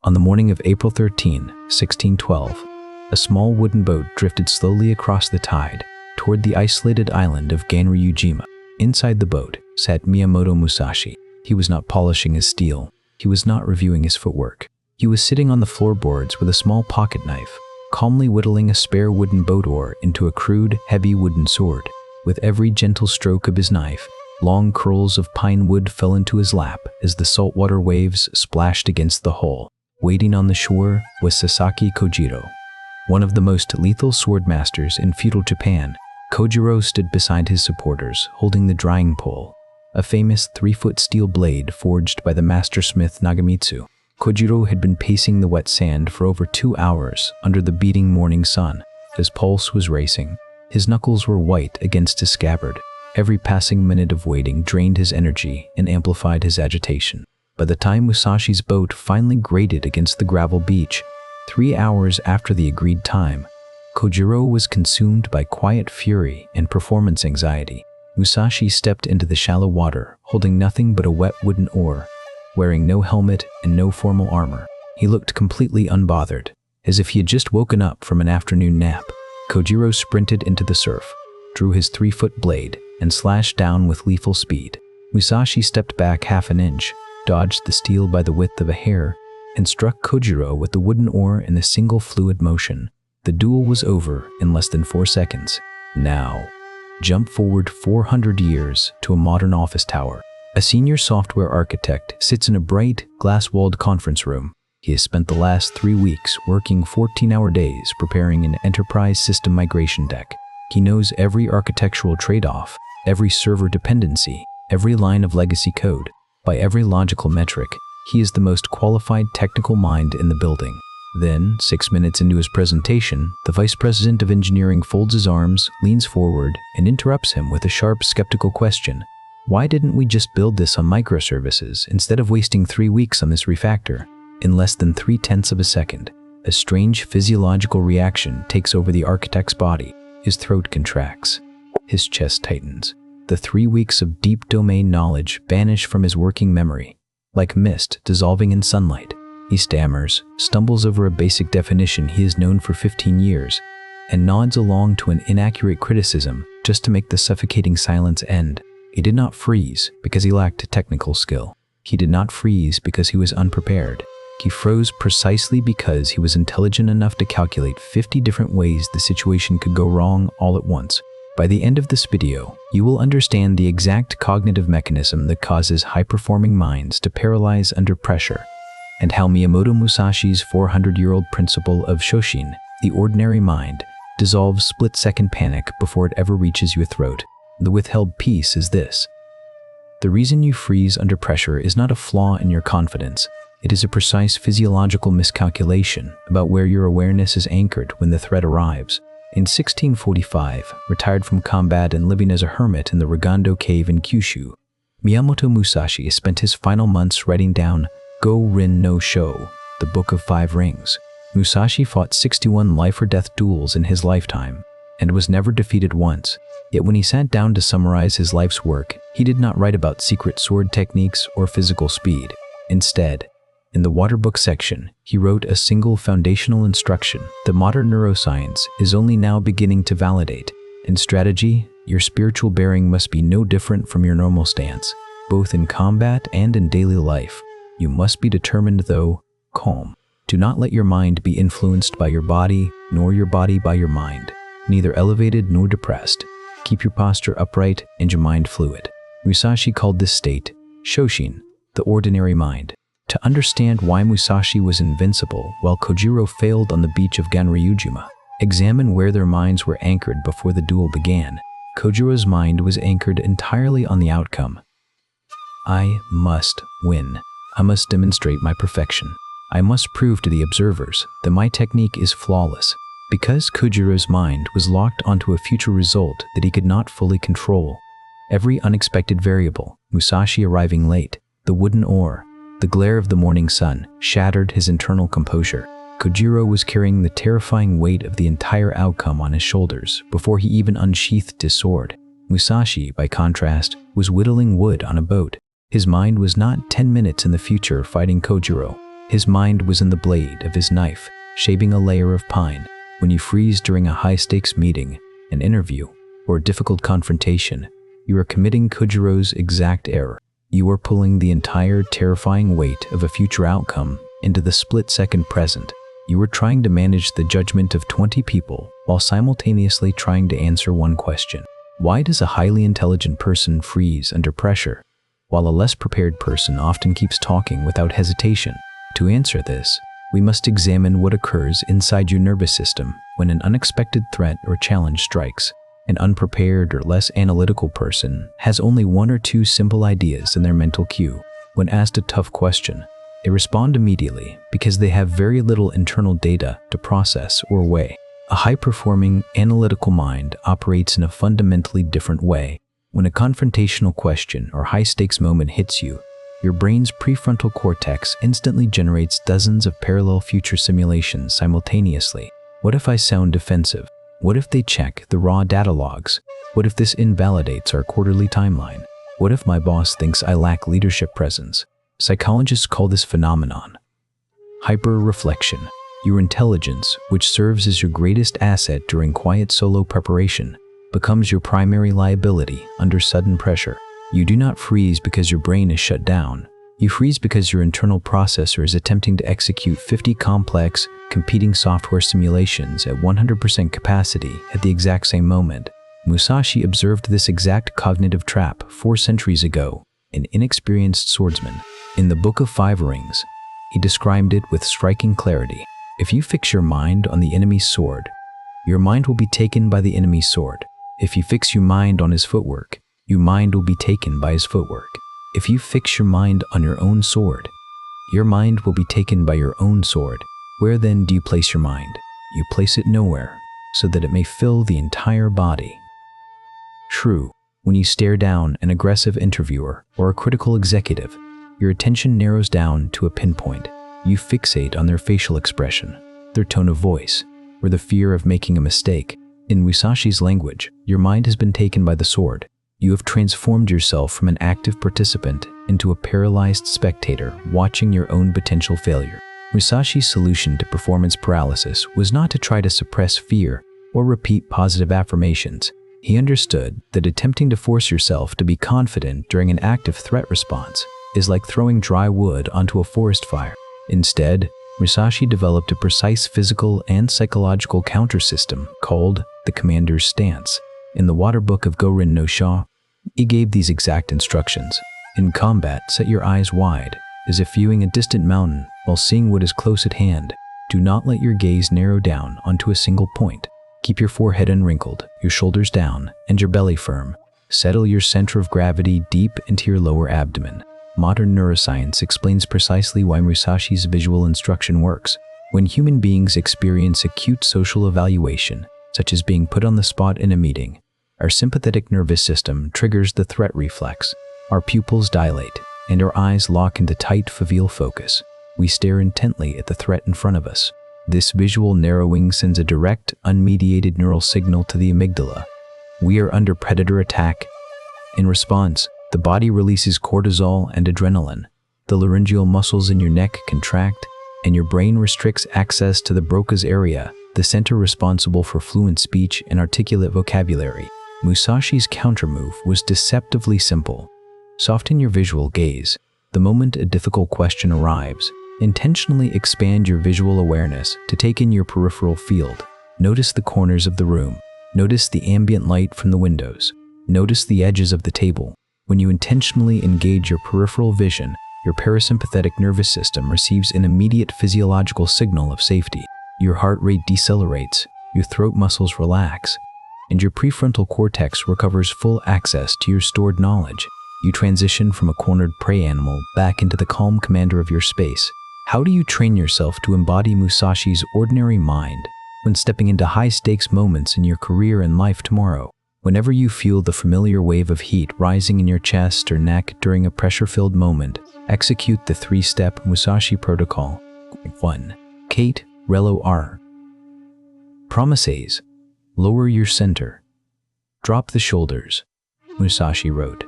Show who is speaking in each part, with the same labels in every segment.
Speaker 1: On the morning of April 13, 1612, a small wooden boat drifted slowly across the tide toward the isolated island of Ganryujima. Inside the boat sat Miyamoto Musashi. He was not polishing his steel. He was not reviewing his footwork. He was sitting on the floorboards with a small pocket knife, calmly whittling a spare wooden boat oar into a crude, heavy wooden sword. With every gentle stroke of his knife, long curls of pine wood fell into his lap as the saltwater waves splashed against the hull. Waiting on the shore was Sasaki Kojiro, one of the most lethal sword masters in feudal Japan. Kojiro stood beside his supporters, holding the drying pole, a famous 3-foot steel blade forged by the mastersmith Nagamitsu. Kojiro had been pacing the wet sand for over 2 hours under the beating morning sun. His pulse was racing. His knuckles were white against his scabbard. Every passing minute of waiting drained his energy and amplified his agitation. By the time Musashi's boat finally grated against the gravel beach, 3 hours after the agreed time, Kojiro was consumed by quiet fury and performance anxiety. Musashi stepped into the shallow water, holding nothing but a wet wooden oar, wearing no helmet and no formal armor. He looked completely unbothered, as if he had just woken up from an afternoon nap. Kojiro sprinted into the surf, drew his 3-foot blade, and slashed down with lethal speed. Musashi stepped back half an inch, dodged the steel by the width of a hair, and struck Kojiro with the wooden oar in a single fluid motion. The duel was over in less than 4 seconds. Now, jump forward 400 years to a modern office tower. A senior software architect sits in a bright, glass-walled conference room. He has spent the last 3 weeks working 14-hour days preparing an enterprise system migration deck. He knows every architectural trade-off, every server dependency, every line of legacy code. By every logical metric, he is the most qualified technical mind in the building. Then, 6 minutes into his presentation, the vice president of engineering folds his arms, leans forward, and interrupts him with a sharp, skeptical question. Why didn't we just build this on microservices instead of wasting 3 weeks on this refactor? In less than 0.3 of a second, a strange physiological reaction takes over the architect's body. His throat contracts. His chest tightens. The 3 weeks of deep domain knowledge vanish from his working memory, like mist dissolving in sunlight. He stammers, stumbles over a basic definition he has known for 15 years, and nods along to an inaccurate criticism just to make the suffocating silence end. He did not freeze because he lacked technical skill. He did not freeze because he was unprepared. He froze precisely because he was intelligent enough to calculate 50 different ways the situation could go wrong all at once. By the end of this video, you will understand the exact cognitive mechanism that causes high-performing minds to paralyze under pressure, and how Miyamoto Musashi's 400-year-old principle of Shoshin, the ordinary mind, dissolves split-second panic before it ever reaches your throat. The withheld piece is this. The reason you freeze under pressure is not a flaw in your confidence. It is a precise physiological miscalculation about where your awareness is anchored when the threat arrives. In 1645, retired from combat and living as a hermit in the Ragando cave in Kyushu, Miyamoto Musashi spent his final months writing down Go-Rin no Sho, the Book of 5 Rings. Musashi fought 61 life-or-death duels in his lifetime, and was never defeated once. Yet when he sat down to summarize his life's work, he did not write about secret sword techniques or physical speed. Instead, in the water book section, he wrote a single foundational instruction that modern neuroscience is only now beginning to validate. In strategy, your spiritual bearing must be no different from your normal stance, both in combat and in daily life. You must be determined, though calm. Do not let your mind be influenced by your body, nor your body by your mind. Neither elevated nor depressed. Keep your posture upright and your mind fluid. Musashi called this state Shoshin, the ordinary mind. To understand why Musashi was invincible while Kojiro failed on the beach of Ganryujima, examine where their minds were anchored before the duel began. Kojiro's mind was anchored entirely on the outcome. I must win. I must demonstrate my perfection. I must prove to the observers that my technique is flawless. Because Kojiro's mind was locked onto a future result that he could not fully control, every unexpected variable, Musashi arriving late, the wooden oar, the glare of the morning sun, shattered his internal composure. Kojiro was carrying the terrifying weight of the entire outcome on his shoulders before he even unsheathed his sword. Musashi, by contrast, was whittling wood on a boat. His mind was not 10 minutes in the future fighting Kojiro. His mind was in the blade of his knife, shaping a layer of pine. When you freeze during a high-stakes meeting, an interview, or a difficult confrontation, you are committing Kojiro's exact error. You are pulling the entire terrifying weight of a future outcome into the split-second present. You are trying to manage the judgment of 20 people while simultaneously trying to answer one question. Why does a highly intelligent person freeze under pressure, while a less prepared person often keeps talking without hesitation? To answer this, we must examine what occurs inside your nervous system when an unexpected threat or challenge strikes. An unprepared or less analytical person has only one or two simple ideas in their mental queue. When asked a tough question, they respond immediately because they have very little internal data to process or weigh. A high-performing, analytical mind operates in a fundamentally different way. When a confrontational question or high-stakes moment hits you, your brain's prefrontal cortex instantly generates dozens of parallel future simulations simultaneously. What if I sound defensive? What if they check the raw data logs? What if this invalidates our quarterly timeline? What if my boss thinks I lack leadership presence? Psychologists call this phenomenon hyper-reflection. Your intelligence, which serves as your greatest asset during quiet solo preparation, becomes your primary liability under sudden pressure. You do not freeze because your brain is shut down. You freeze because your internal processor is attempting to execute 50 complex, competing software simulations at 100% capacity at the exact same moment. Musashi observed this exact cognitive trap 4 centuries ago, an inexperienced swordsman. In the Book of Five Rings, he described it with striking clarity. If you fix your mind on the enemy's sword, your mind will be taken by the enemy's sword. If you fix your mind on his footwork, your mind will be taken by his footwork. If you fix your mind on your own sword, your mind will be taken by your own sword. Where then do you place your mind? You place it nowhere, so that it may fill the entire body. True, when you stare down an aggressive interviewer or a critical executive, your attention narrows down to a pinpoint. You fixate on their facial expression, their tone of voice, or the fear of making a mistake. In Musashi's language, your mind has been taken by the sword. You have transformed yourself from an active participant into a paralyzed spectator watching your own potential failure. Musashi's solution to performance paralysis was not to try to suppress fear or repeat positive affirmations. He understood that attempting to force yourself to be confident during an active threat response is like throwing dry wood onto a forest fire. Instead, Musashi developed a precise physical and psychological counter-system called the commander's stance. In the Water Book of Gorin no Sha, he gave these exact instructions. In combat, set your eyes wide, as if viewing a distant mountain while seeing what is close at hand. Do not let your gaze narrow down onto a single point. Keep your forehead unwrinkled, your shoulders down, and your belly firm. Settle your center of gravity deep into your lower abdomen. Modern neuroscience explains precisely why Musashi's visual instruction works. When human beings experience acute social evaluation, such as being put on the spot in a meeting, our sympathetic nervous system triggers the threat reflex. Our pupils dilate, and our eyes lock into tight foveal focus. We stare intently at the threat in front of us. This visual narrowing sends a direct, unmediated neural signal to the amygdala. We are under predator attack. In response, the body releases cortisol and adrenaline. The laryngeal muscles in your neck contract, and your brain restricts access to the Broca's area, the center responsible for fluent speech and articulate vocabulary. Musashi's countermove was deceptively simple. Soften your visual gaze. The moment a difficult question arrives, intentionally expand your visual awareness to take in your peripheral field. Notice the corners of the room. Notice the ambient light from the windows. Notice the edges of the table. When you intentionally engage your peripheral vision, your parasympathetic nervous system receives an immediate physiological signal of safety. Your heart rate decelerates, your throat muscles relax, and your prefrontal cortex recovers full access to your stored knowledge. You transition from a cornered prey animal back into the calm commander of your space. How do you train yourself to embody Musashi's ordinary mind when stepping into high-stakes moments in your career and life tomorrow? Whenever you feel the familiar wave of heat rising in your chest or neck during a pressure-filled moment, execute the 3-step Musashi protocol. 1. Kate Relo R. Promises. Lower your center. Drop the shoulders. Musashi wrote.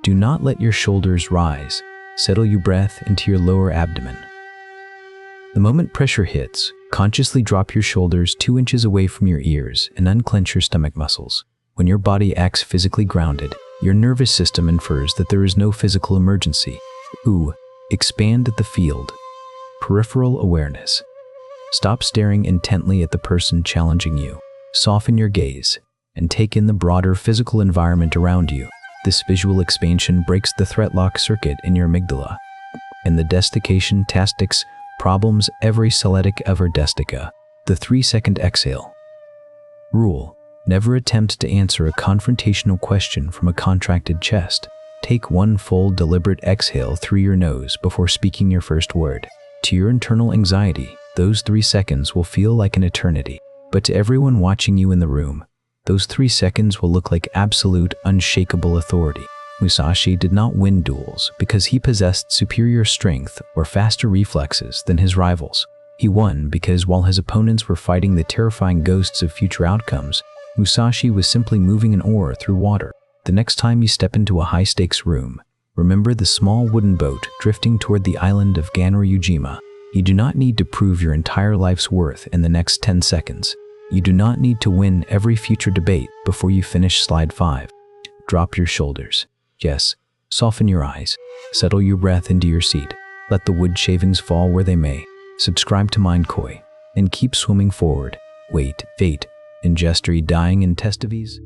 Speaker 1: Do not let your shoulders rise. Settle your breath into your lower abdomen. The moment pressure hits, consciously drop your shoulders 2 inches away from your ears and unclench your stomach muscles. When your body acts physically grounded, your nervous system infers that there is no physical emergency. Expand at the field. Peripheral awareness. Stop staring intently at the person challenging you. Soften your gaze and take in the broader physical environment around you. This visual expansion breaks the threat lock circuit in your amygdala. And the desiccation tactics problems every Seletic ever destica. The 3-second exhale. Rule: never attempt to answer a confrontational question from a contracted chest. Take 1 full deliberate exhale through your nose before speaking your first word. To your internal anxiety, those 3 seconds will feel like an eternity. But to everyone watching you in the room, those 3 seconds will look like absolute, unshakable authority. Musashi did not win duels because he possessed superior strength or faster reflexes than his rivals. He won because while his opponents were fighting the terrifying ghosts of future outcomes, Musashi was simply moving an oar through water. The next time you step into a high-stakes room, remember the small wooden boat drifting toward the island of Ganryujima. You do not need to prove your entire life's worth in the next 10 seconds. You do not need to win every future debate before you finish slide 5. Drop your shoulders. Yes, soften your eyes. Settle your breath into your seat. Let the wood shavings fall where they may. Subscribe to Mindkoi and keep swimming forward. Wait, fate, ingestry dying in testavies.